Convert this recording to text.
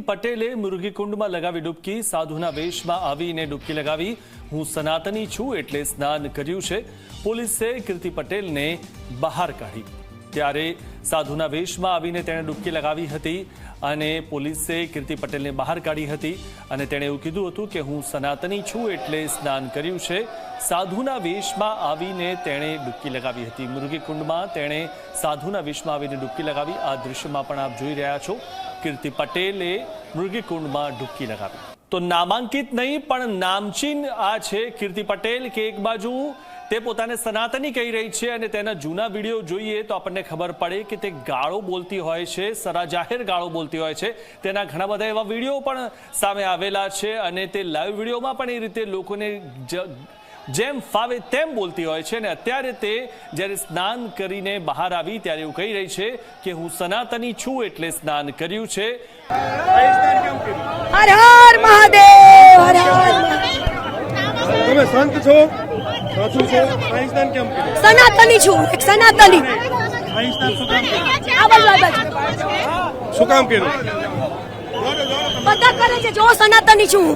પટેલે મુરગીકુંડમાં લગાવી ડૂબકી। સાધુના વેશમાં આવીને ડૂબકી લગાવી। હું સનાતની છું એટલે સ્નાન કર્યું છે। પોલીસે કીર્તિ પટેલને બહાર કાઢી। ત્યારે સાધુના વેશમાં આવીને તેણે ડૂબકી લગાવી હતી અને પોલીસે કીર્તિ પટેલને બહાર કાઢી હતી અને તેણે એવું કીધું હતું કે હું સનાતની છું એટલે સ્નાન કર્યું છે। સાધુના વેશમાં આવીને તેણે ડૂબકી લગાવી હતી। મુરગીકુંડમાં તેણે સાધુના વેશમાં આવીને ડૂબકી લગાવી। આ દૃશ્યમાં પણ આપ જોઈ રહ્યા છો, કીર્તિ પટેલે મુરગીકુંડમાં ડૂબકી લગાવી। તો નામાંકિત નહીં પણ નામચીન આ છે કીર્તિ પટેલ કે એક બાજુ તે પોતાને સનાતની કહી રહી છે અને તેના જૂના વિડીયો જોઈએ તો આપણને ખબર પડે કે તે ગાળો બોલતી હોય છે, સરાજાહેર ગાળો બોલતી હોય છે। તેના ઘણા બધા એવા વિડીયો પણ સામે આવેલા છે અને તે લાઈવ વિડીયોમાં પણ એ રીતે લોકોને જેમ ફાવે તેમ બોલતી હોય છે। અને અત્યારે તે જ્યારે સ્નાન કરીને બહાર આવી ત્યારે એવું કહી રહી છે કે હું સનાતની છું એટલે સ્નાન કર્યું છે। હર હર મહાદેવ, હર હર તમે સંત છો, સાચું છો? અહીં સ્નાન કેમ કર્યું? સનાતની છું, એક સનાતની। અહીં સ્નાન શું કામ કર્યું? આ બાજુ શું કામ કર્યું? બધા કરે છે, જો સનાતની છું।